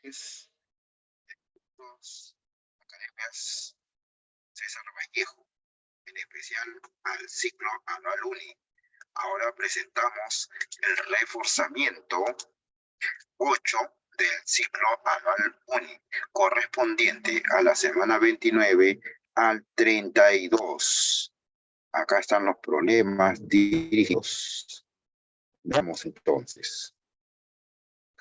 Es dos academias César Vallejo, en especial al ciclo anual UNI. Ahora presentamos el reforzamiento 8 del ciclo anual UNI, correspondiente a la semana 29 al 32. Acá están los problemas dirigidos. Veamos entonces.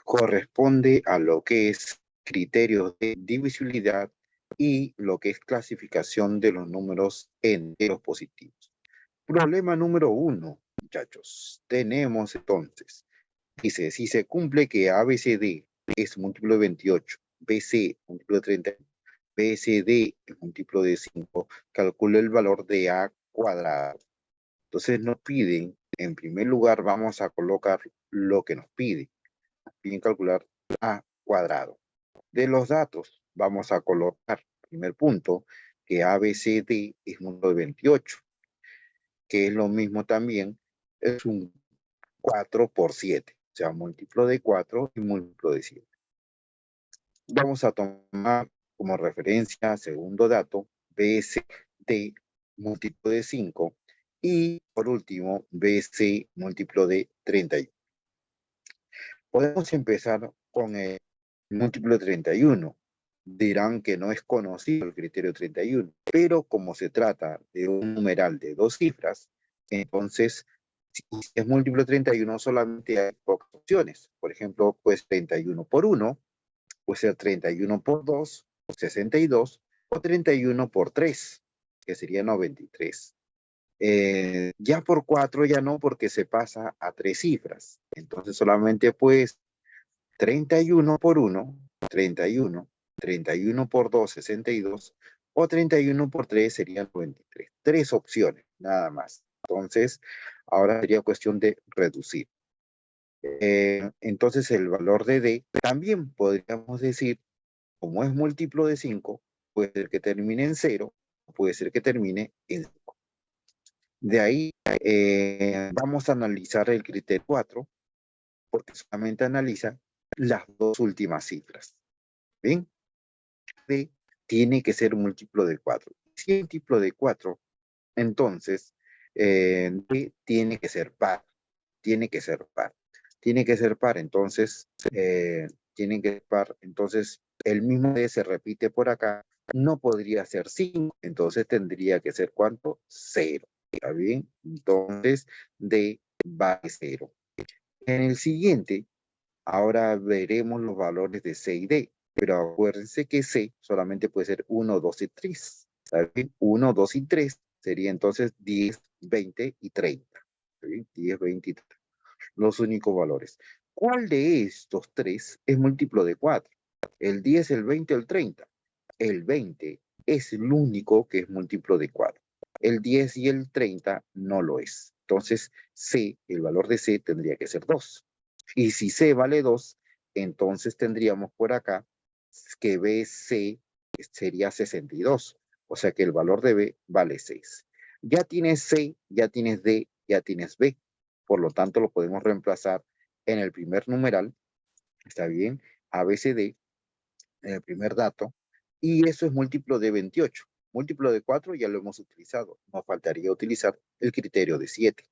Corresponde a lo que es criterios de divisibilidad y lo que es clasificación de los números enteros positivos. Problema número 1, muchachos. Tenemos entonces, dice, si se cumple que ABCD es múltiplo de 28, BC múltiplo de 30, BCD es múltiplo de 5, calcula el valor de A cuadrado. Entonces nos piden, en primer lugar, vamos a colocar lo que nos pide. Nos piden calcular A cuadrado. De los datos, vamos a colocar, primer punto, que ABCD es múltiplo de 28, que es lo mismo también, es un 4 por 7, o sea, múltiplo de 4 y múltiplo de 7. Vamos a tomar como referencia, segundo dato, BCD múltiplo de 5 y por último, BC múltiplo de 31. Podemos empezar con el múltiplo de 31. Dirán que no es conocido el criterio 31, pero como se trata de un numeral de dos cifras, entonces, si es múltiplo de 31, solamente hay pocas opciones. Por ejemplo, pues 31 por 1, puede ser 31 por 2, 62, o 31 por 3, que sería 93. Ya por 4 ya no, porque se pasa a 3 cifras. Entonces solamente pues 31 por 1, 31, 31 por 2, 62, o 31 por 3 serían 93. 3 opciones, nada más. Entonces, ahora sería cuestión de reducir. Entonces, el valor de D también podríamos decir, como es múltiplo de 5, puede ser que termine en 0, puede ser que termine en 5. De ahí, vamos a analizar el criterio 4, porque solamente analiza las dos últimas cifras. ¿Bien? D tiene que ser múltiplo de 4. Si es múltiplo de 4, entonces D tiene que ser par. Tiene que ser par. Tiene que ser par, entonces, tiene que ser par. Entonces, el mismo D se repite por acá. No podría ser 5, entonces tendría que ser ¿cuánto? 0. ¿Está bien? Entonces, D vale 0. En el siguiente, ahora veremos los valores de C y D, pero acuérdense que C solamente puede ser 1, 2 y 3. ¿Saben? 1, 2 y 3 sería entonces 10, 20 y 30. ¿Sí? 10, 20 y 30. Los únicos valores. ¿Cuál de estos tres es múltiplo de 4? ¿El 10, el 20 o el 30? El 20 es el único que es múltiplo de 4. El 10 y el 30 no lo es. Entonces, C, el valor de C tendría que ser 2. Y si C vale 2, entonces tendríamos por acá que BC sería 62. O sea que el valor de B vale 6. Ya tienes C, ya tienes D, ya tienes B. Por lo tanto, lo podemos reemplazar en el primer numeral. ¿Está bien? ABCD, en el primer dato. Y eso es múltiplo de 28. Múltiplo de 4 ya lo hemos utilizado. Nos faltaría utilizar el criterio de 7.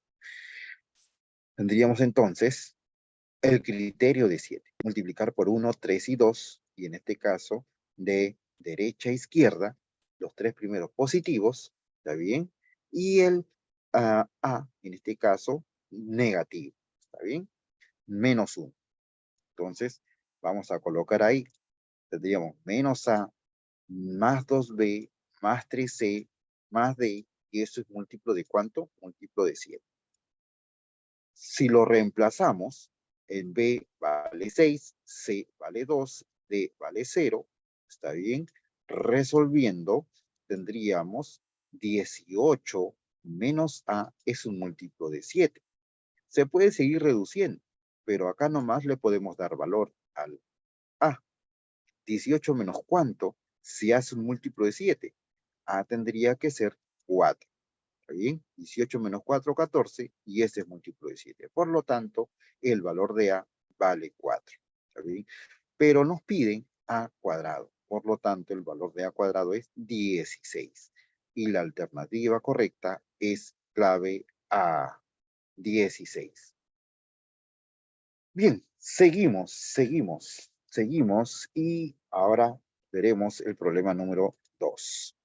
Tendríamos entonces el criterio de 7. Multiplicar por 1, 3 y 2. Y en este caso, de derecha a izquierda, los tres primeros positivos. ¿Está bien? Y el A, en este caso, negativo. ¿Está bien? Menos 1. Entonces, vamos a colocar ahí. Tendríamos menos A más 2B más 3C más D. Y eso es múltiplo de ¿cuánto? Múltiplo de 7. Si lo reemplazamos, en B vale 6, C vale 2, D vale 0, ¿está bien? Resolviendo, tendríamos 18 menos A es un múltiplo de 7. Se puede seguir reduciendo, pero acá nomás le podemos dar valor al A. 18 menos ¿cuánto? Si hace un múltiplo de 7. A tendría que ser 4. ¿Está bien? 18 menos 4, 14, y ese es múltiplo de 7. Por lo tanto, el valor de A vale 4. ¿Está bien? pero nos piden a cuadrado. Por lo tanto, el valor de a cuadrado es 16. Y la alternativa correcta es clave A, 16. Bien, seguimos y ahora veremos el problema número 2.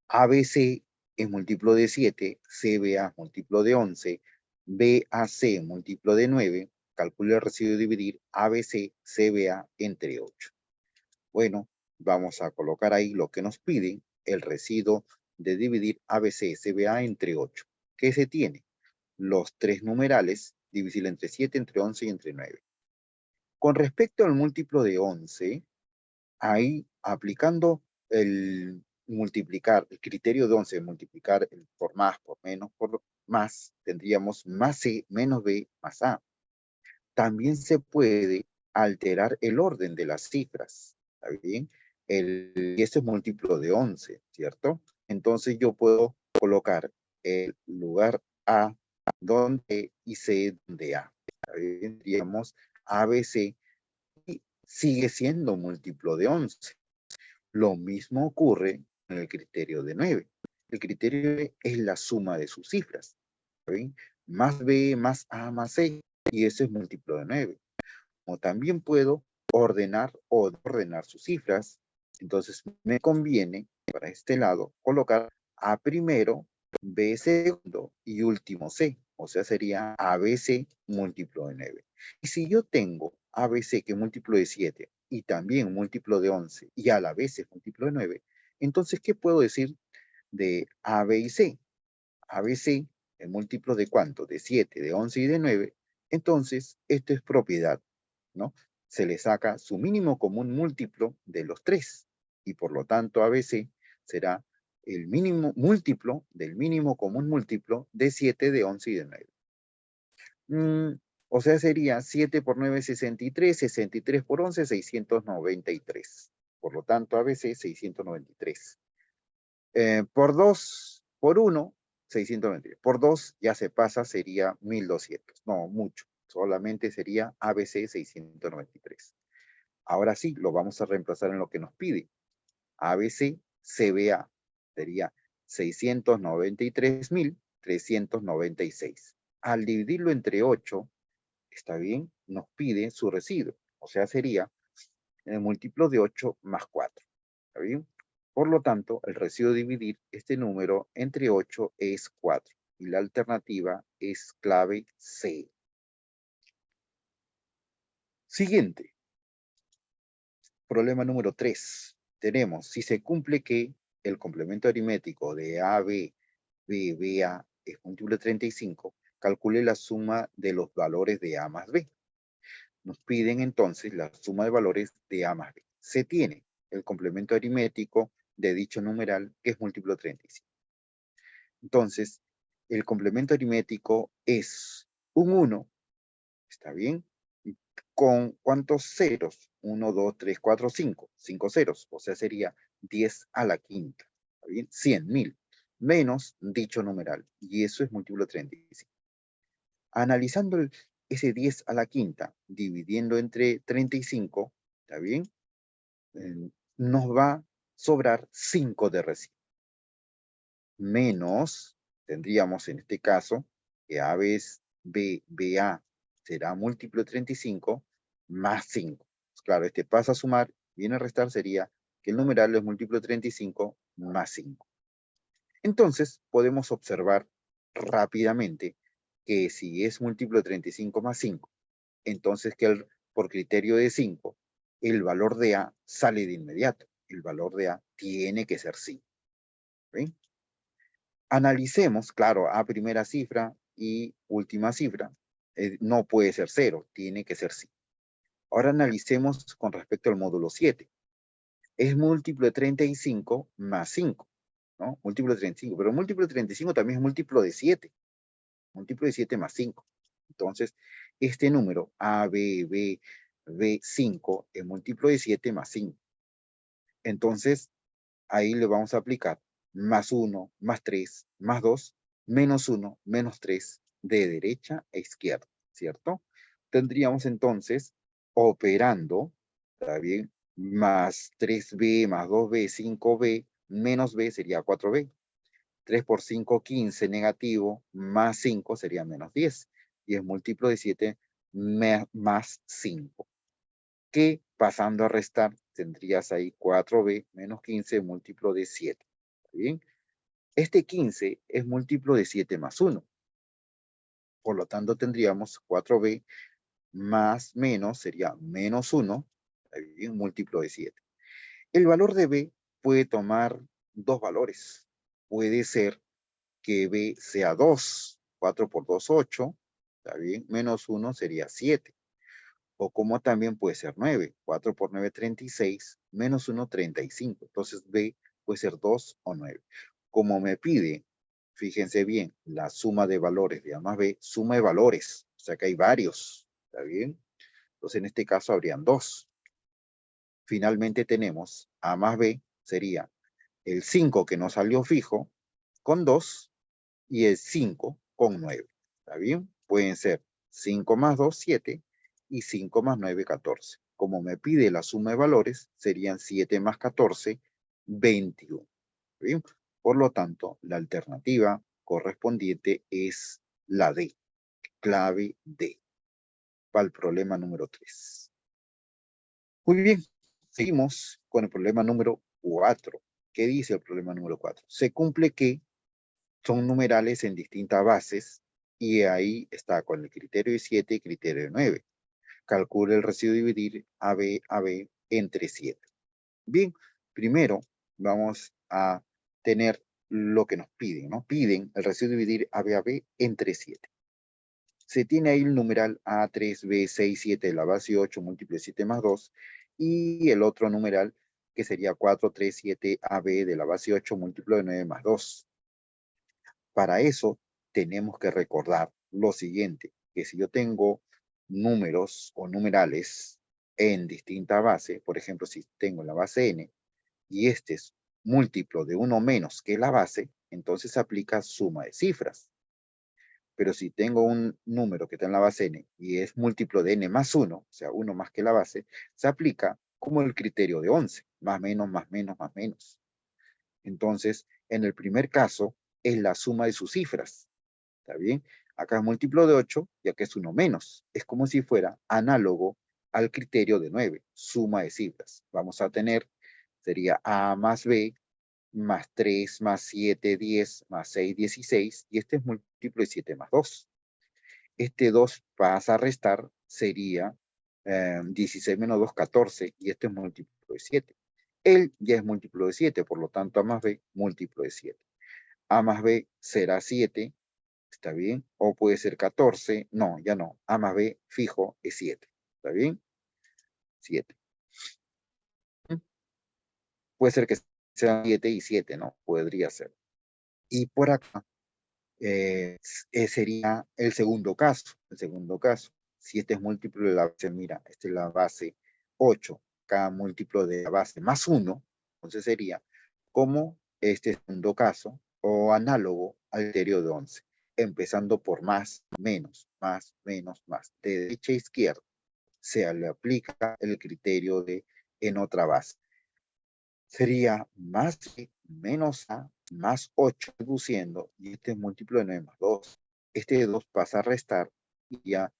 ABC es múltiplo de 7, CBA múltiplo de 11, BAC múltiplo de 9, calcule el residuo de dividir ABC, CBA entre 8. Bueno, vamos a colocar ahí lo que nos piden, el residuo de dividir ABC, CBA entre 8. ¿Qué se tiene? Los tres numerales, divisible entre 7, entre 11 y entre 9. Con respecto al múltiplo de 11, ahí aplicando el multiplicar, el criterio de 11, multiplicar por más, por menos, por más, tendríamos más C menos B más A. También se puede alterar el orden de las cifras, ¿está bien? Y este es múltiplo de 11, ¿cierto? Entonces yo puedo colocar el lugar A donde y C donde A. ¿Está bien? Tendríamos ABC y sigue siendo múltiplo de 11. Lo mismo ocurre en el criterio de 9. El criterio es la suma de sus cifras. ¿Está bien? Más B, más A, más C. Y ese es múltiplo de 9. Como también puedo ordenar o ordenar sus cifras. Entonces me conviene para este lado colocar A primero, B segundo y último C. O sea, sería ABC múltiplo de 9. Y si yo tengo ABC que es múltiplo de 7 y también múltiplo de 11 y a la vez es múltiplo de 9, entonces, ¿qué puedo decir de A, B y C? ABC es múltiplo de ¿cuánto? De 7, de 11 y de 9. Entonces, esto es propiedad, ¿no? Se le saca su mínimo común múltiplo de los tres. Y por lo tanto, ABC será el mínimo múltiplo del mínimo común múltiplo de 7, de 11 y de 9. O sea, sería 7 por 9, 63, 63 por 11, 693. Por lo tanto, ABC 693. Por 2, por 1, 693. Por 2 ya se pasa, sería 1200. No, mucho. Solamente sería ABC 693. Ahora sí, lo vamos a reemplazar en lo que nos pide. ABC, CBA sería 693.396. Al dividirlo entre 8, está bien, nos pide su residuo. O sea, sería el múltiplo de 8 más 4. ¿Está bien? Por lo tanto, el residuo de dividir este número entre 8 es 4. Y la alternativa es clave C. Siguiente. Problema número 3. Tenemos, si se cumple que el complemento aritmético de AB, BA es múltiplo de 35, calcule la suma de los valores de A más B. Nos piden entonces la suma de valores de A más B. Se tiene el complemento aritmético de dicho numeral que es múltiplo de 35. Entonces, el complemento aritmético es un 1, ¿está bien? ¿Con cuántos ceros? 1, 2, 3, 4, 5. 5 ceros, o sea, sería 10 a la quinta. ¿Está bien? 100.000 menos dicho numeral. Y eso es múltiplo de 35. Analizando ese 10 a la quinta, dividiendo entre 35, ¿está bien? Nos va a sobrar 5 de residuo. Menos, tendríamos en este caso, que A veces BA será múltiplo de 35 más 5. Pues claro, este pasa a sumar, viene a restar, sería que el numeral es múltiplo de 35 más 5. Entonces, podemos observar rápidamente que si es múltiplo de 35 más 5, entonces que por criterio de 5, el valor de A sale de inmediato. El valor de A tiene que ser 5. ¿Sí? Analicemos, claro, A primera cifra y última cifra. No puede ser 0, tiene que ser 5. Ahora analicemos con respecto al módulo 7. Es múltiplo de 35 más 5, ¿no? Múltiplo de 35, pero múltiplo de 35 también es múltiplo de 7. Múltiplo de 7 más 5. Entonces, este número A, B, 5 es múltiplo de 7 más 5. Entonces, ahí le vamos a aplicar más 1, más 3, más 2, menos 1, menos 3, de derecha a izquierda, ¿cierto? Tendríamos entonces operando, ¿está bien? Más 3b, más 2b, 5b, menos b sería 4b. 3 por 5, 15, negativo, más 5 sería menos 10. 10 múltiplo de 7 más 5. Que pasando a restar, tendrías ahí 4b menos 15 múltiplo de 7. ¿Bien? Este 15 es múltiplo de 7 más 1. Por lo tanto, tendríamos 4b más menos sería menos 1, ¿bien? Múltiplo de 7. El valor de b puede tomar dos valores. Puede ser que b sea 2. 4 por 2, 8. ¿Está bien? Menos 1 sería 7. O como también puede ser 9. 4 por 9, 36. Menos 1, 35. Entonces b puede ser 2 o 9. Como me pide, fíjense bien, la suma de valores de a más b, suma de valores. O sea que hay varios. ¿Está bien? Entonces en este caso habrían 2. Finalmente tenemos a más b sería el 5 que nos salió fijo con 2 y el 5 con 9. ¿Está bien? Pueden ser 5 más 2, 7 y 5 más 9, 14. Como me pide la suma de valores, serían 7 más 14, 21. ¿Está bien? Por lo tanto, la alternativa correspondiente es la D, clave D, para el problema número 3. Muy bien, seguimos con el problema número 4. ¿Qué dice el problema número 4? Se cumple que son numerales en distintas bases y ahí está con el criterio de 7 y criterio de 9. Calcula el residuo dividir AB entre 7. Bien, primero vamos a tener lo que nos piden. Nos piden el residuo dividir AB entre 7. Se tiene ahí el numeral A3B6, 7 de la base 8 múltiplo de 7 más 2 y el otro numeral que sería 4, 3, 7 AB de la base 8 múltiplo de 9 más 2. Para eso tenemos que recordar lo siguiente, que si yo tengo números o numerales en distinta base, por ejemplo, si tengo la base n y este es múltiplo de 1 menos que la base, entonces se aplica suma de cifras. Pero si tengo un número que está en la base n y es múltiplo de n más 1, o sea, 1 más que la base, se aplica como el criterio de 11, más menos, más menos, más menos. Entonces, en el primer caso, es la suma de sus cifras. ¿Está bien? Acá es múltiplo de 8, ya que es 1 menos. Es como si fuera análogo al criterio de 9, suma de cifras. Vamos a tener, sería A más B, más 3, más 7, 10, más 6, 16, y este es múltiplo de 7 más 2. Este 2 pasa a restar, sería 16 menos 2, 14, y este es múltiplo de 7. Él ya es múltiplo de 7, por lo tanto A más B, múltiplo de 7. A más B será 7, ¿está bien? O puede ser 14, no, ya no. A más B fijo es 7, ¿está bien? 7. Puede ser que sean 7 y 7, ¿no? Podría ser. Y por acá sería el segundo caso. El segundo caso, si este es múltiplo de la base, mira, esta es la base 8, cada múltiplo de la base más 1, entonces sería como este segundo caso o análogo al criterio de 11, empezando por más, menos, más, menos, más. De derecha a izquierda se le aplica el criterio de en otra base. Sería más B menos A más 8 reduciendo, y este es múltiplo de 9 más 2. Este de 2 pasa a restar y ya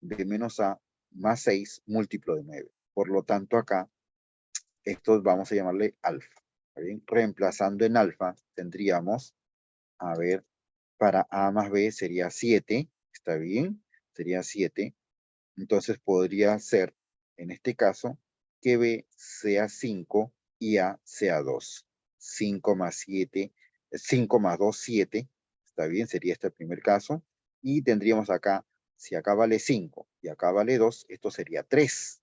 B menos A más 6 múltiplo de 9. Por lo tanto acá, esto vamos a llamarle alfa. ¿Está bien? Reemplazando en alfa tendríamos, a ver, para A más B sería 7, ¿está bien? Sería 7. Entonces podría ser, en este caso, que B sea 5 y A sea 2. 5 más 7, 5 más 2, 7. Está bien, sería este el primer caso. Y tendríamos acá, si acá vale 5 y acá vale 2, esto sería 3.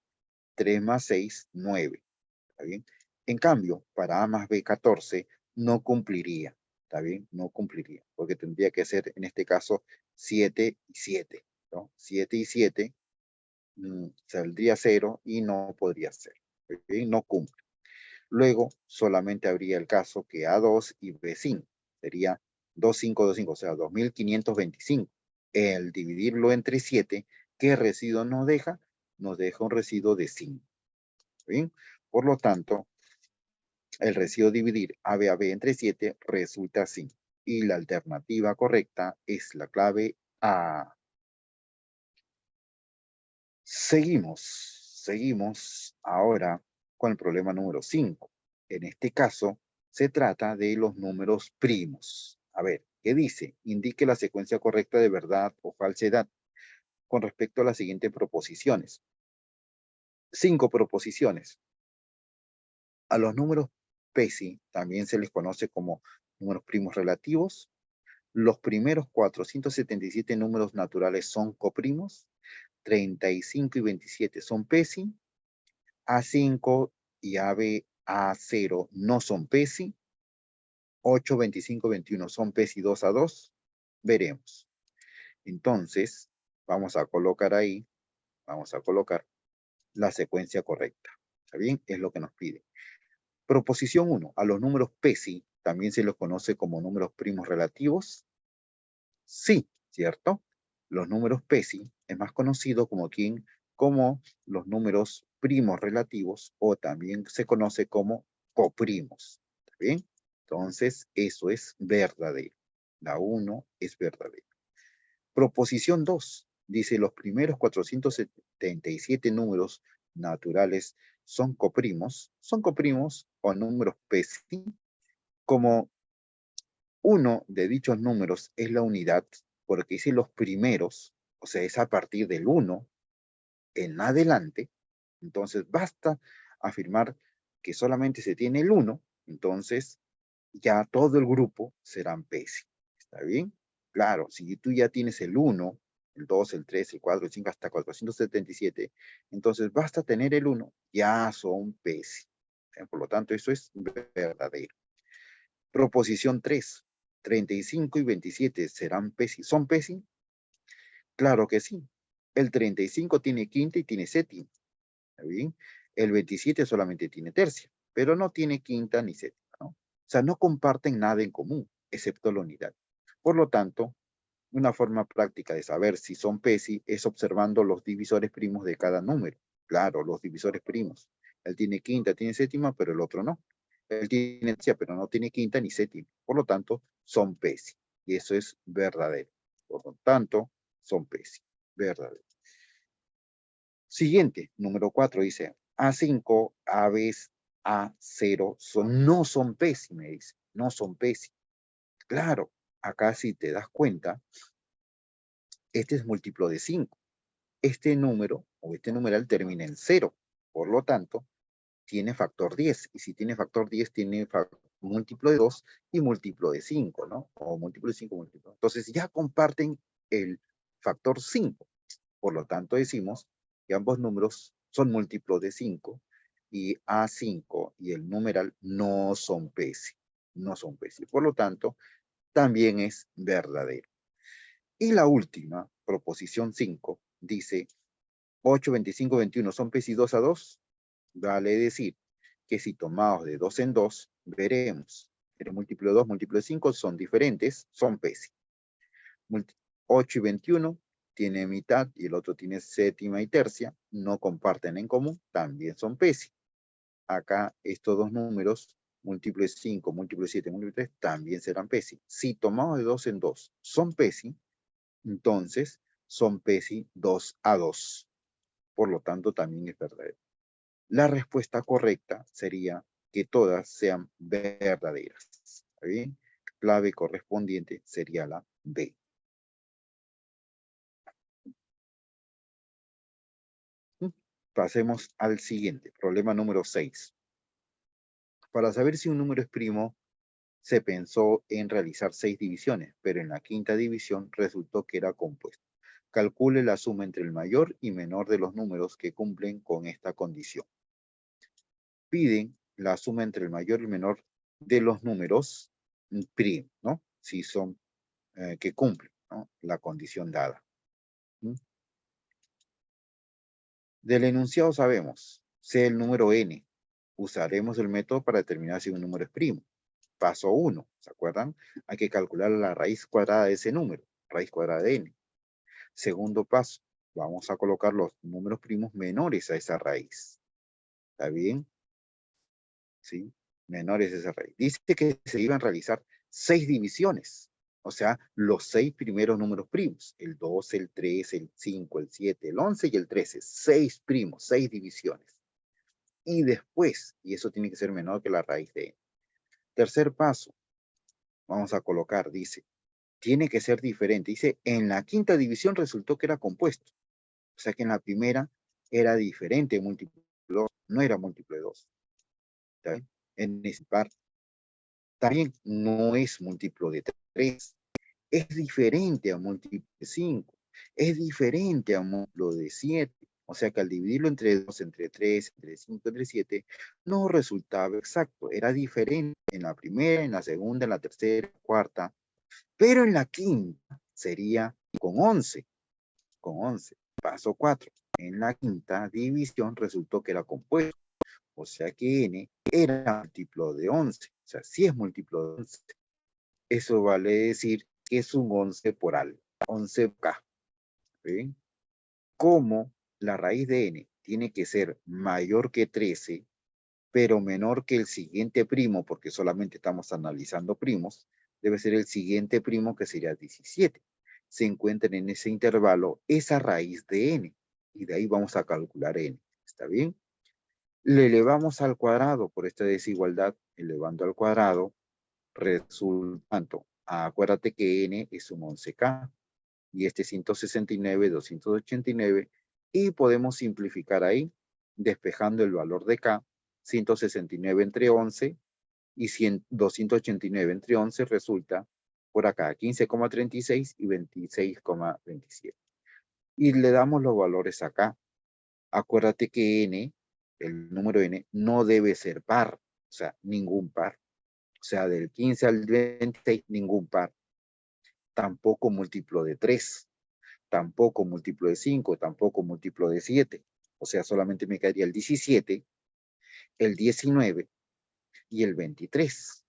3 más 6, 9. ¿Está bien? En cambio, para A más B, 14, no cumpliría. ¿Está bien? No cumpliría, porque tendría que ser, en este caso, 7 y 7. ¿No? 7 y 7 saldría 0 y no podría ser. ¿Okay? No cumple. Luego solamente habría el caso que A2 y B5 sería 2525, o sea, 2525. El dividirlo entre 7, ¿qué residuo nos deja? nos deja un residuo de 5. ¿Bien? Por lo tanto, el residuo dividir a b entre 7 resulta 5. Y la alternativa correcta es la clave A. Seguimos ahora con el problema número 5. En este caso, se trata de los números primos. A ver, ¿qué dice? Indique la secuencia correcta de verdad o falsedad con respecto a las siguientes proposiciones. 5 proposiciones. A los números PESI también se les conoce como números primos relativos. Los primeros 477 números naturales son coprimos. 35 y 27 son PESI. A5 y A0 no son PESI. 8, 25, 21 son PESI 2 a 2. Veremos. Entonces, vamos a colocar ahí, vamos a colocar la secuencia correcta. ¿Está bien? Es lo que nos pide. Proposición 1. A los números PESI también se los conoce como números primos relativos. Sí, ¿cierto? Los números PESI es más conocido como como los números primos relativos o también se conoce como coprimos. ¿Está bien? Entonces, eso es verdadero. La 1 es verdadera. Proposición 2. Dice, los primeros 477 números naturales son coprimos o números PESI. Como uno de dichos números es la unidad, porque dice los primeros, o sea, es a partir del 1 en adelante, entonces basta afirmar que solamente se tiene el 1, entonces ya todo el grupo serán PESI. ¿Está bien? Claro, si tú ya tienes el 1, el 2, el 3, el 4, el 5, hasta 477, entonces basta tener el 1, ya son PESI. Por lo tanto, eso es verdadero. Proposición 3. 35 y 27 serán PESI. ¿Son PESI? Claro que sí. El 35 tiene quinta y tiene séptima. ¿Está bien? El 27 solamente tiene tercia, pero no tiene quinta ni séptima, ¿no? O sea, no comparten nada en común, excepto la unidad. Por lo tanto, una forma práctica de saber si son PESI es observando los divisores primos de cada número. Claro, los divisores primos. Él tiene quinta, tiene séptima, pero el otro no. Él tiene tercia, pero no tiene quinta ni séptima. Por lo tanto, son PESI. Y eso es verdadero. Por lo tanto, son PESI. Verdadero. Siguiente, número 4, dice, A5, AB, A0 no son PESI, me dice. No son PESI. Claro, acá si te das cuenta, este es múltiplo de 5. Este número o este numeral termina en 0. Por lo tanto, tiene factor 10. Y si tiene factor 10, tiene múltiplo de 2 y múltiplo de 5, ¿no? O múltiplo de 5, múltiplo. Entonces ya comparten el factor 5. Por lo tanto, decimos que ambos números son múltiplos de 5 y A5 y el numeral no son PESI. No son PESI. Por lo tanto, también es verdadero. Y la última, proposición 5, dice 8, 25, 21 son PESI 2 a 2. Vale decir que si tomamos de 2 en 2, veremos. El múltiplo de 2, múltiplo de 5 son diferentes, son PESI. 8 y 21 tiene mitad y el otro tiene séptima y tercia, no comparten en común, también son PESI. Acá estos dos números, múltiplo de 5, múltiplo de 7, múltiplo de 3, también serán PESI. Si tomamos de 2 en 2, son PESI, entonces son PESI 2 a 2. Por lo tanto, también es verdadero. La respuesta correcta sería que todas sean verdaderas. ¿Está bien? Clave correspondiente sería la B. Pasemos al siguiente, problema número 6. Para saber si un número es primo, se pensó en realizar 6 divisiones, pero en la quinta división resultó que era compuesto. Calcule la suma entre el mayor y menor de los números que cumplen con esta condición. Piden la suma entre el mayor y el menor de los números primos, ¿no? Si son que cumplen, ¿no?, la condición dada. Del enunciado sabemos, sea el número n, usaremos el método para determinar si un número es primo. Paso 1, ¿se acuerdan? Hay que calcular la raíz cuadrada de ese número, raíz cuadrada de n. Segundo paso, vamos a colocar los números primos menores a esa raíz. ¿Está bien? ¿Sí? Menores a esa raíz. Dice que se iban a realizar 6 divisiones. O sea, los 6 primeros números primos. El 2, el 3, el 5, el 7, el 11 y el 13. 6 primos, 6 divisiones. Y después, y eso tiene que ser menor que la raíz de n. Tercer paso, vamos a colocar, dice, tiene que ser diferente. Dice, en la quinta división resultó que era compuesto. O sea que en la primera era diferente, múltiplo de 2, no era múltiplo de 2. ¿Está bien? En ese par también no es múltiplo de 3. Es diferente a múltiplo de 5. Es diferente a múltiplo de 7. O sea que al dividirlo entre 2, entre 3, entre 5, entre 7, no resultaba exacto. Era diferente en la primera, en la segunda, en la tercera, cuarta. Pero en la quinta sería con 11. Con 11. Paso 4. En la quinta división resultó que era compuesto. O sea que n era múltiplo de 11. O sea, sí es múltiplo de 11. Eso vale decir que es un 11 por algo. 11k. ¿Ven? Como la raíz de n tiene que ser mayor que 13, pero menor que el siguiente primo, porque solamente estamos analizando primos, debe ser el siguiente primo que sería 17. Se encuentra en ese intervalo esa raíz de n, y de ahí vamos a calcular n. ¿Está bien? Le elevamos al cuadrado por esta desigualdad, elevando al cuadrado, resultando, acuérdate que n es un 11k, y este 169, 289, y podemos simplificar ahí, despejando el valor de k, 169 entre 11 y 289 entre 11 resulta por acá 15,36 y 26,27. Y le damos los valores acá. Acuérdate que n, el número n, no debe ser par, o sea, ningún par. O sea, del 15 al 26, ningún par. Tampoco múltiplo de 3. Tampoco múltiplo de 5, tampoco múltiplo de 7. O sea, solamente me quedaría el 17, el 19 y el 23.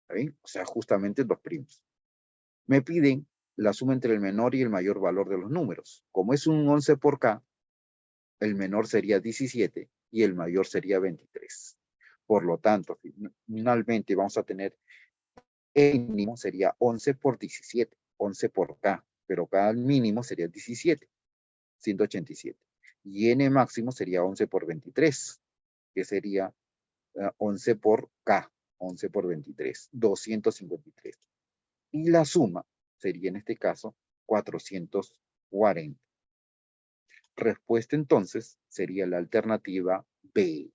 ¿Está bien? O sea, justamente dos primos. Me piden la suma entre el menor y el mayor valor de los números. Como es un 11 por k, el menor sería 17 y el mayor sería 23. Por lo tanto, finalmente vamos a tener el mínimo sería 11 por 17, 11 por k, pero k mínimo sería 17. 187. Y n máximo sería 11 por 23, que sería 11 por k, 11 por 23, 253. Y la suma sería en este caso 440. Respuesta entonces sería la alternativa B.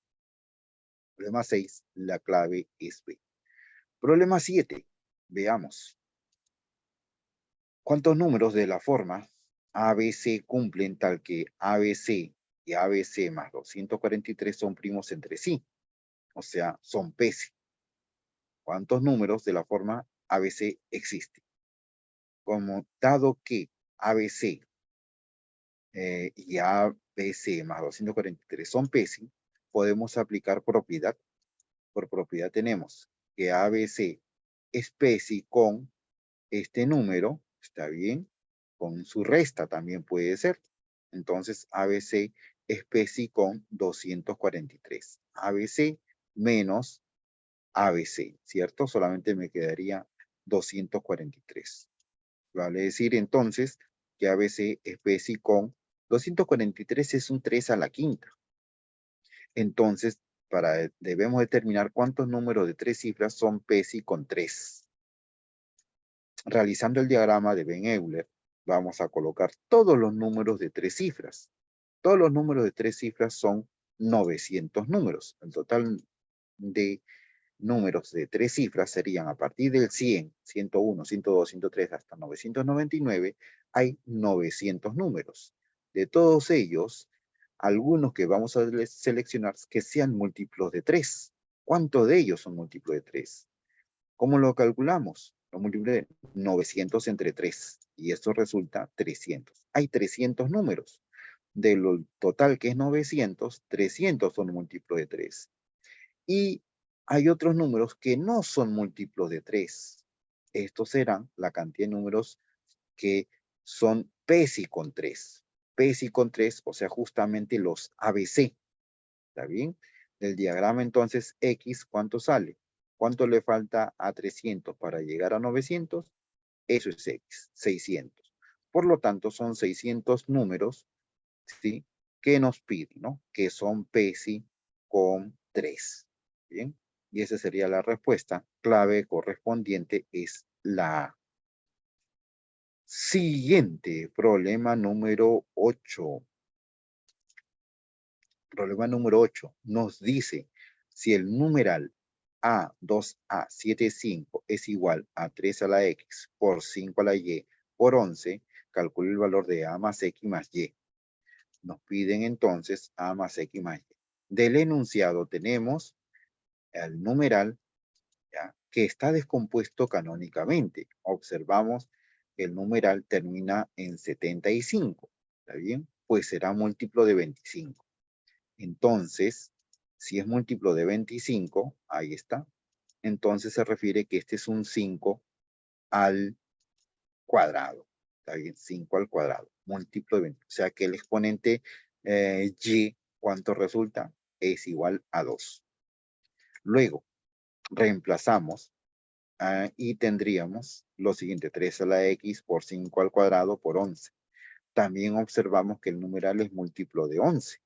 Problema 6, la clave es B. Problema 7, veamos. ¿Cuántos números de la forma ABC cumplen tal que ABC y ABC más 243 son primos entre sí? O sea, son PC. ¿Cuántos números de la forma ABC existen? Como dado que ABC y ABC más 243 son PC, podemos aplicar propiedad. Por propiedad tenemos que ABC es PC con este número, ¿está bien? Con su resta también puede ser. Entonces, ABC es PESI con 243. ABC menos ABC, ¿cierto? Solamente me quedaría 243. Vale decir entonces que ABC es PESI con 243 es un 3 a la quinta. Entonces, debemos determinar cuántos números de 3 cifras son PESI con 3. Realizando el diagrama de Ben-Euler, vamos a colocar todos los números de 3 cifras. Todos los números de 3 cifras son 900 números. El total de números de 3 cifras serían a partir del 100, 101, 102, 103 hasta 999, hay 900 números. De todos ellos, algunos que vamos a seleccionar que sean múltiplos de 3. ¿Cuántos de ellos son múltiplos de 3? ¿Cómo lo calculamos? Lo multiplico 900 entre 3 y esto resulta 300. Hay 300 números. De lo total que es 900, 300 son múltiplos de 3. Y hay otros números que no son múltiplos de 3. Estos serán la cantidad de números que son PESI con 3. PSI con 3, o sea, justamente los ABC. ¿Está bien? Del diagrama, entonces, X, ¿cuánto sale? ¿Cuánto le falta a 300 para llegar a 900? Eso es X, 600. Por lo tanto, son 600 números, ¿sí? Que nos piden, ¿no? Que son PSI con 3. ¿Bien? Y esa sería la respuesta. Clave correspondiente es la A. Siguiente, problema número 8. Problema número 8 nos dice si el numeral A2A75 es igual a 3 a la X por 5 a la Y por 11, calcule el valor de A más X más Y. Nos piden entonces A más X más Y. Del enunciado tenemos el numeral, ¿ya?, que está descompuesto canónicamente. Observamos que el numeral termina en 75. ¿Está bien? Pues será múltiplo de 25. Entonces, si es múltiplo de 25, ahí está. Entonces se refiere que este es un 5 al cuadrado. ¿Está bien? 5 al cuadrado, múltiplo de 20. O sea que el exponente y, ¿cuánto resulta? Es igual a 2. Luego, reemplazamos y tendríamos lo siguiente, 3 a la X por 5 al cuadrado por 11. También observamos que el numeral es múltiplo de 11.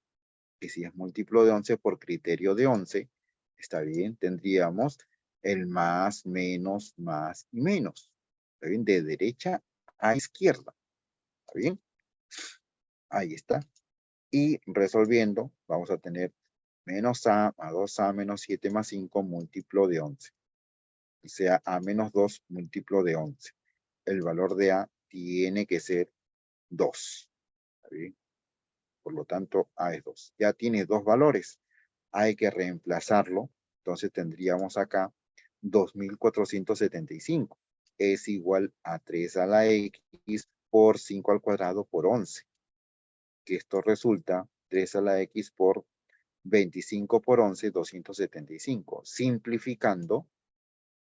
Y si es múltiplo de 11 por criterio de 11, está bien, tendríamos el más, menos, más y menos. ¿Está bien? De derecha a izquierda. ¿Está bien? Ahí está. Y resolviendo, vamos a tener menos a 2a menos 7 más 5 múltiplo de 11. O sea, a menos 2 múltiplo de 11. El valor de a tiene que ser 2. ¿Está bien? Por lo tanto, a es 2. Ya tiene dos valores. Hay que reemplazarlo. Entonces tendríamos acá 2475. Es igual a 3 a la X por 5 al cuadrado por 11. Que esto resulta 3 a la X por 25 por 11, 275. Simplificando,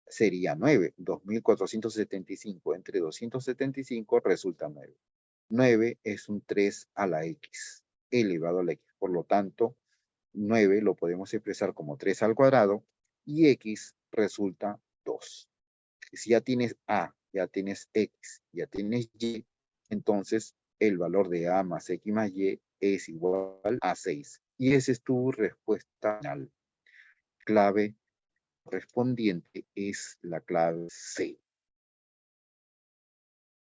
sería 9. 2475 entre 275 resulta 9. 9 es un 3 a la X elevado a la X. Por lo tanto, 9 lo podemos expresar como 3 al cuadrado y X resulta 2. Si ya tienes A, ya tienes X, ya tienes Y, entonces el valor de A más X más Y es igual a 6. Y esa es tu respuesta final. Clave correspondiente es la clave C.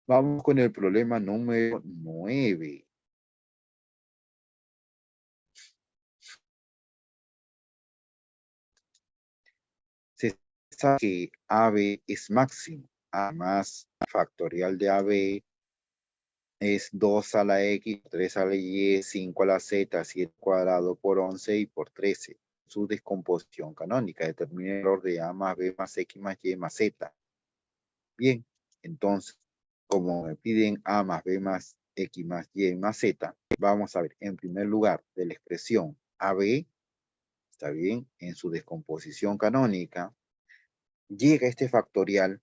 Vamos con el problema número 9. Se sabe que AB es máximo. A más factorial de AB es 2 a la X, 3 a la Y, 5 a la Z, 7 cuadrado por 11 y por 13. Su descomposición canónica determina el valor de A más B más X más Y más Z. Bien, entonces, como me piden A más B más X más Y más Z, vamos a ver, en primer lugar, de la expresión AB, está bien, en su descomposición canónica, llega este factorial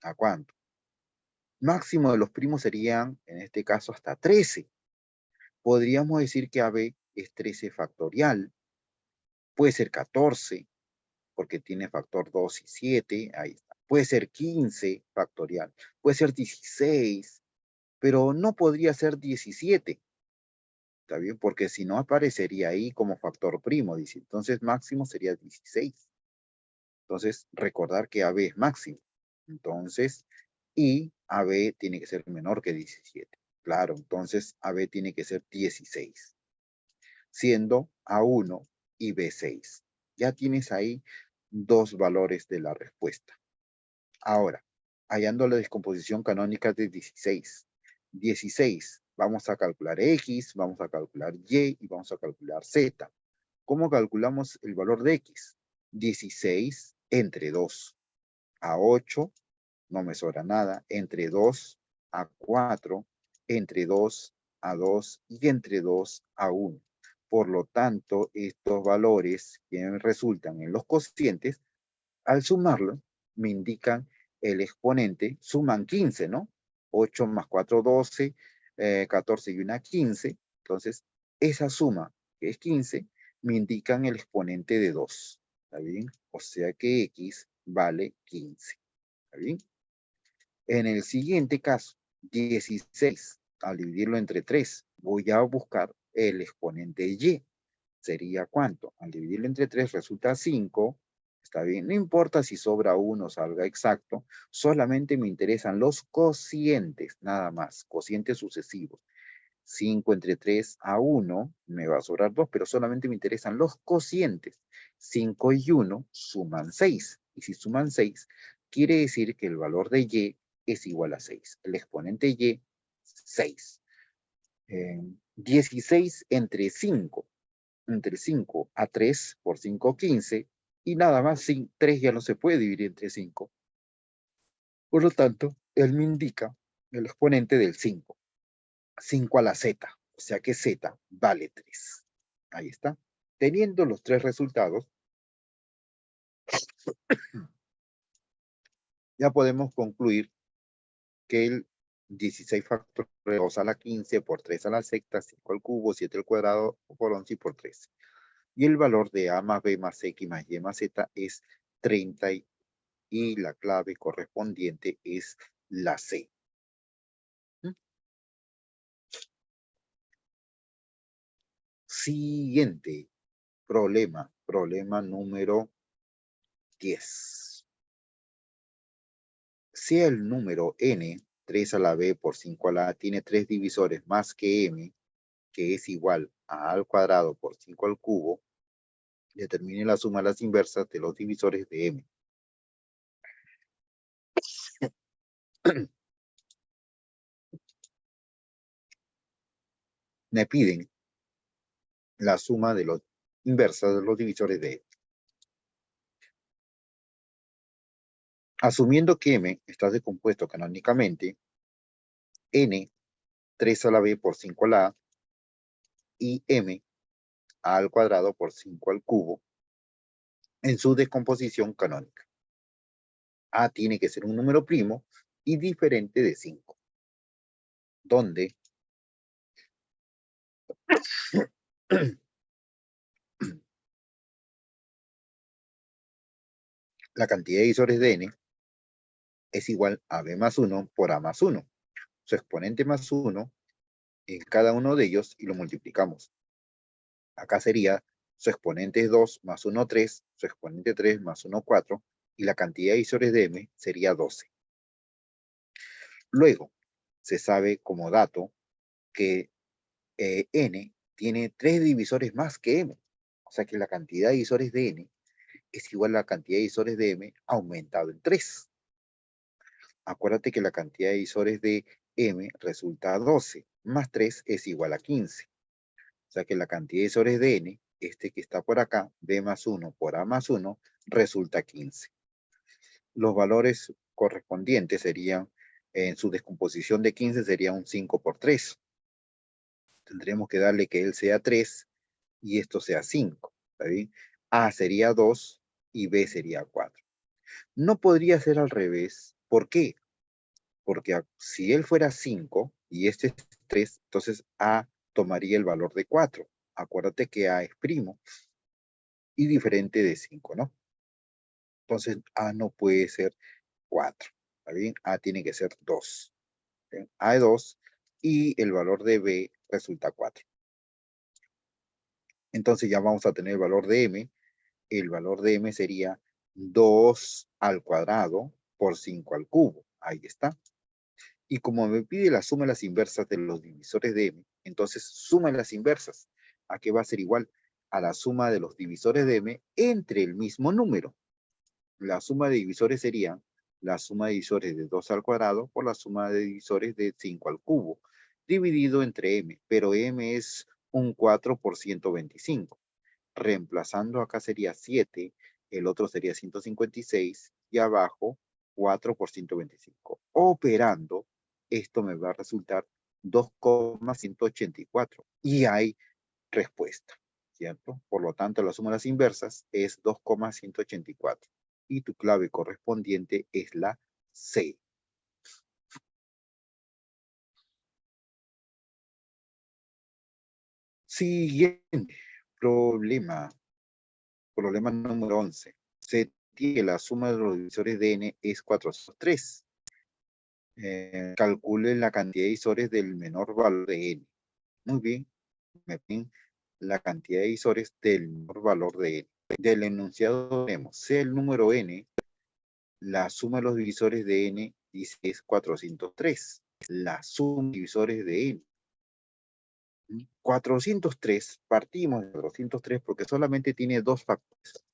¿a cuánto? Máximo de los primos serían, en este caso, hasta 13. Podríamos decir que AB es 13 factorial. Puede ser 14, porque tiene factor 2 y 7. Ahí está. Puede ser 15 factorial. Puede ser 16, pero no podría ser 17. ¿Está bien? Porque si no aparecería ahí como factor primo, dice. Entonces máximo sería 16. Entonces recordar que AB es máximo. Entonces, y AB tiene que ser menor que 17. Claro, entonces AB tiene que ser 16. Siendo A1 y B6. Ya tienes ahí dos valores de la respuesta. Ahora, hallando la descomposición canónica de 16. 16, vamos a calcular X, vamos a calcular Y y vamos a calcular Z. ¿Cómo calculamos el valor de X? 16 entre 2 a 8, no me sobra nada, entre 2 a 4, entre 2 a 2 y entre 2 a 1. Por lo tanto, estos valores que resultan en los cocientes, al sumarlo, me indican el exponente, suman 15, ¿no? 8 más 4, 12, 14 y una 15. Entonces, esa suma, que es 15, me indican el exponente de 2. ¿Está bien? O sea que X vale 15. ¿Está bien? En el siguiente caso, 16, al dividirlo entre 3, voy a buscar el exponente Y. ¿Sería cuánto? Al dividirlo entre 3 resulta 5. Está bien, no importa si sobra 1 o salga exacto, solamente me interesan los cocientes, nada más, cocientes sucesivos. 5 entre 3 a 1, me va a sobrar 2, pero solamente me interesan los cocientes. 5 y 1 suman 6. Y si suman 6, quiere decir que el valor de Y es igual a 6. El exponente Y, 6. 16 entre 5. Entre 5 a 3 por 5, 15. Y nada más, 3 ya no se puede dividir entre 5. Por lo tanto, él me indica el exponente del 5. 5 a la z. O sea que z vale 3. Ahí está. Teniendo los tres resultados, ya podemos concluir que el 16 factorial 2 a la 15 por 3 a la sexta, 5 al cubo, 7 al cuadrado por 11 y por 13. Y el valor de a más b más x más y más z es 30 y la clave correspondiente es la C. Siguiente problema, problema número 10. Si el número n, 3 a la b por 5 a la a, tiene 3 divisores más que m, que es igual a al cuadrado por 5 al cubo, determine la suma de las inversas de los divisores de m. Me piden la suma de los inversas de los divisores de m. Asumiendo que m está descompuesto canónicamente, n, 3 a la b por 5 a la a, y m, a al cuadrado por 5 al cubo, en su descomposición canónica. A tiene que ser un número primo y diferente de 5, donde la cantidad de divisores de n es igual a b más 1 por a más 1. Su exponente más 1 en cada uno de ellos y lo multiplicamos. Acá sería su exponente es 2 más 1, 3, su exponente 3 más 1, 4, y la cantidad de divisores de m sería 12. Luego, se sabe como dato que n tiene 3 divisores más que m. O sea que la cantidad de divisores de n es igual a la cantidad de divisores de m aumentado en 3. Acuérdate que la cantidad de divisores de m resulta 12, más 3 es igual a 15. O sea que la cantidad de divisores de n, este que está por acá, b más 1 por a más 1, resulta 15. Los valores correspondientes serían, en su descomposición de 15 sería un 5 por 3. Tendremos que darle que él sea 3 y esto sea 5. ¿Está bien? A sería 2 y B sería 4. No podría ser al revés. ¿Por qué? Porque si él fuera 5 y este es 3, entonces A tomaría el valor de 4. Acuérdate que A es primo y diferente de 5, ¿no? Entonces A no puede ser 4. ¿Está bien? A tiene que ser 2. ¿Bien? A es 2 y el valor de B resulta 4. Entonces ya vamos a tener el valor de M. El valor de m sería 2 al cuadrado por 5 al cubo. Ahí está. Y como me pide la suma de las inversas de los divisores de m, entonces suma las inversas. ¿A qué va a ser igual? A la suma de los divisores de m entre el mismo número. La suma de divisores sería la suma de divisores de 2 al cuadrado por la suma de divisores de 5 al cubo, dividido entre m, pero m es un 4 por 125. Reemplazando acá sería 7, el otro sería 156 y abajo 4 por 125. Operando, esto me va a resultar 2,184 y hay respuesta, ¿cierto? Por lo tanto, la suma de las inversas es 2,184 y tu clave correspondiente es la C. Siguiente problema. Problema número 11. Se tiene que la suma de los divisores de n es 403. Calcule la cantidad de divisores del menor valor de n. Muy bien. Me piden la cantidad de divisores del menor valor de n. Del enunciado tenemos, sea el número n, la suma de los divisores de n dice es 403. La suma de divisores de n. 403, partimos de 403 porque solamente tiene dos factores.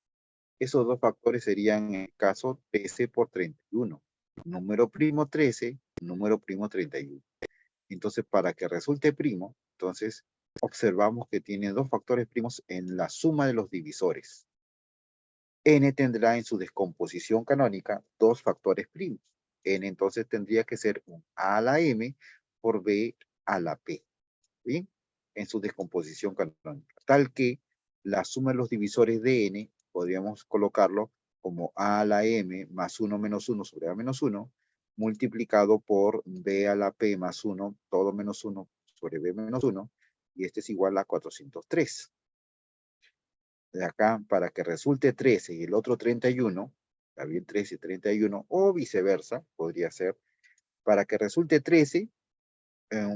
Esos dos factores serían, en el caso, 13 por 31. Número primo 13, número primo 31. Entonces, para que resulte primo, entonces observamos que tiene dos factores primos en la suma de los divisores. N tendrá en su descomposición canónica dos factores primos. N entonces tendría que ser un A a la M por B a la P. ¿Bien? En su descomposición canónica. Tal que la suma de los divisores de N podríamos colocarlo como A a la M más 1 menos 1 sobre A menos 1 multiplicado por B a la P más 1 todo menos 1 sobre B menos 1 y este es igual a 403. De acá, para que resulte 13 y el otro 31, está bien 13 y 31 o viceversa, podría ser, para que resulte 13,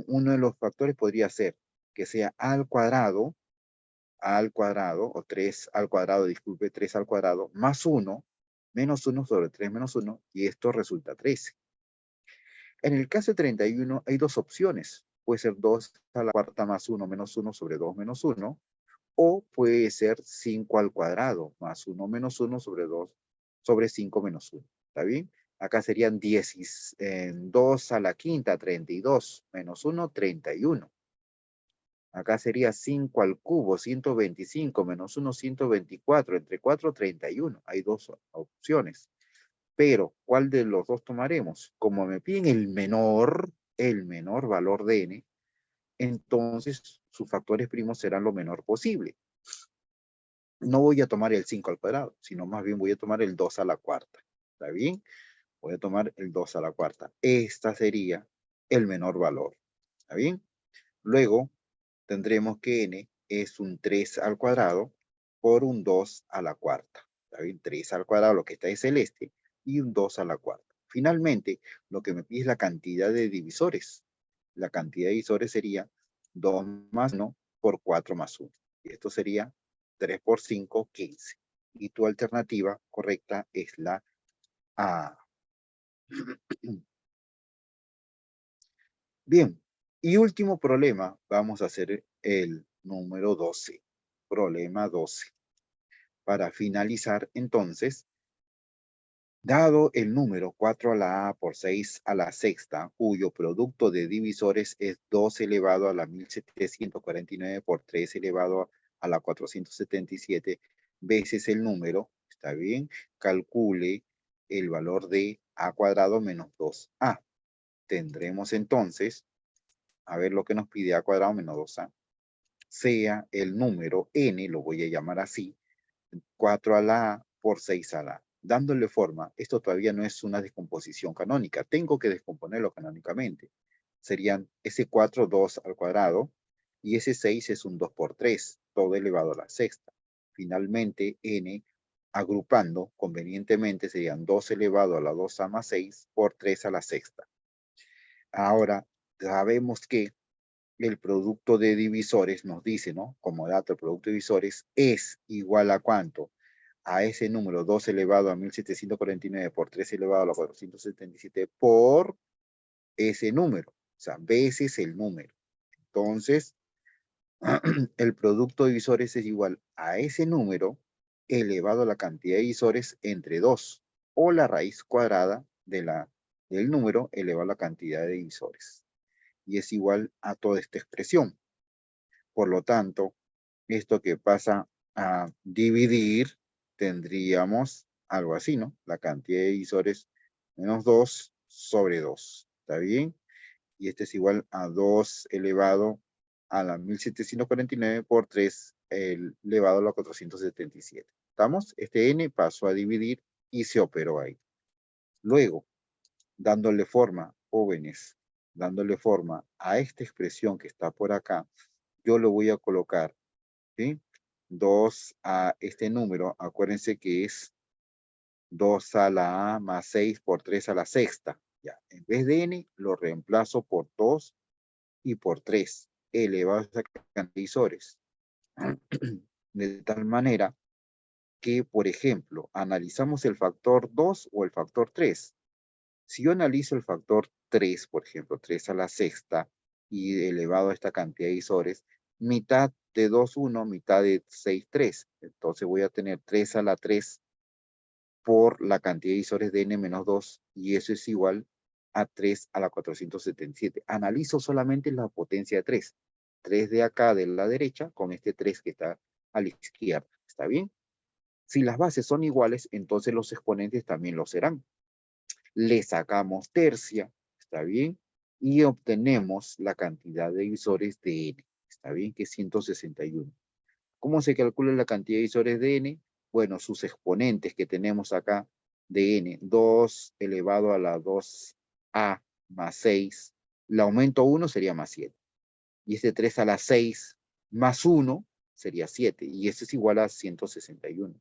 uno de los factores podría ser que sea A al cuadrado, o 3 al cuadrado, disculpe, 3 al cuadrado, más 1, menos 1 sobre 3 menos 1, y esto resulta 13. En el caso de 31 hay dos opciones. Puede ser 2 a la cuarta más 1 menos 1 sobre 2 menos 1, o puede ser 5 al cuadrado más 1 menos 1 sobre 2 sobre 5 menos 1. ¿Está bien? Acá serían 2 a la quinta, 32, menos 1, 31. Acá sería 5 al cubo, 125, menos 1, 124, entre 4, 31. Hay dos opciones. Pero, ¿cuál de los dos tomaremos? Como me piden el menor valor de n, entonces sus factores primos serán lo menor posible. No voy a tomar el 5 al cuadrado, sino más bien voy a tomar el 2 a la cuarta. ¿Está bien? Voy a tomar el 2 a la cuarta. Esta sería el menor valor. ¿Está bien? Luego, tendremos que n es un 3 al cuadrado por un 2 a la cuarta. ¿Está bien? 3 al cuadrado, lo que está es celeste, y un 2 a la cuarta. Finalmente, lo que me pide es la cantidad de divisores. La cantidad de divisores sería 2 más 1 por 4 más 1. Y esto sería 3 por 5, 15. Y tu alternativa correcta es la A. Bien, y último problema, vamos a hacer el número 12. Problema 12. Para finalizar, entonces, dado el número 4 a la A por 6 a la sexta, cuyo producto de divisores es 2 elevado a la 1749 por 3 elevado a la 477 veces el número, ¿está bien? Calcule el valor de A cuadrado menos 2A. Tendremos entonces, a ver lo que nos pide A cuadrado menos 2A, sea el número n, lo voy a llamar así, 4 a la A por 6 a la A. Dándole forma, esto todavía no es una descomposición canónica. Tengo que descomponerlo canónicamente. Serían ese 4, 2 al cuadrado, y ese 6 es un 2 por 3, todo elevado a la sexta. Finalmente, n, agrupando convenientemente, serían 2 elevado a la 2a más 6 por 3 a la sexta. Ahora, sabemos que el producto de divisores nos dice, ¿no? Como dato, el producto de divisores es igual a ¿cuánto? A ese número 2 elevado a 1749 por 3 elevado a la 477 por ese número. O sea, veces el número. Entonces, el producto de divisores es igual a ese número elevado a la cantidad de divisores entre 2 o la raíz cuadrada del número elevado a la cantidad de divisores. Y es igual a toda esta expresión. Por lo tanto, esto que pasa a dividir, tendríamos algo así, ¿no? La cantidad de divisores menos 2 sobre 2. ¿Está bien? Y este es igual a 2 elevado a la 1749 por 3 elevado a la 477. ¿Estamos? Este n pasó a dividir y se operó ahí. Luego, dándole forma, jóvenes, dándole forma a esta expresión que está por acá, yo lo voy a colocar, ¿sí? 2 a este número, acuérdense que es 2 a la A más 6 por 3 a la sexta. Ya, en vez de n, lo reemplazo por 2 y por 3, elevado a esa cantidad de divisores. De tal manera que, por ejemplo, analizamos el factor 2 o el factor 3. Si yo analizo el factor 3, por ejemplo, 3 a la sexta y elevado a esta cantidad de divisores, mitad de 2, 1, mitad de 6, 3. Entonces voy a tener 3 a la 3 por la cantidad de divisores de n menos 2 y eso es igual a 3 a la 477. Analizo solamente la potencia de 3. 3 de acá de la derecha con este 3 que está a la izquierda. ¿Está bien? Si las bases son iguales, entonces los exponentes también lo serán. Le sacamos tercia, ¿está bien? Y obtenemos la cantidad de divisores de n, ¿está bien? Que es 161. ¿Cómo se calcula la cantidad de divisores de n? Bueno, sus exponentes que tenemos acá de n, 2 elevado a la 2a más 6, le aumento 1 sería más 7. Y este 3 a la 6 más 1 sería 7. Y eso es igual a 161.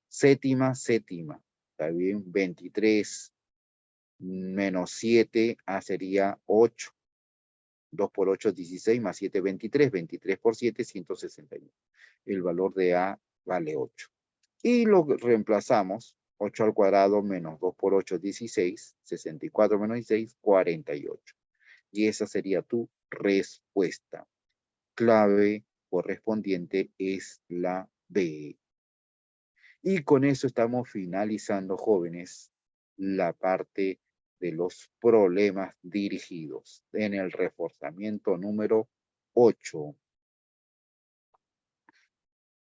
Séptima, séptima. ¿Está bien? 23 menos 7 sería 8. 2 por 8 es 16, más 7, 23. 23 por 7, 161. El valor de A vale 8. Y lo reemplazamos. 8 al cuadrado menos 2 por 8 es 16. 64 menos 16, 48. Y esa sería tu respuesta. Clave correspondiente es la B. Y con eso estamos finalizando, jóvenes, la parte de los problemas dirigidos en el reforzamiento número 8.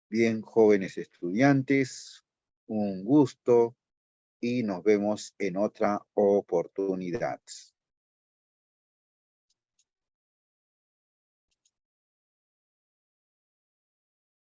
Bien, jóvenes estudiantes, un gusto y nos vemos en otra oportunidad.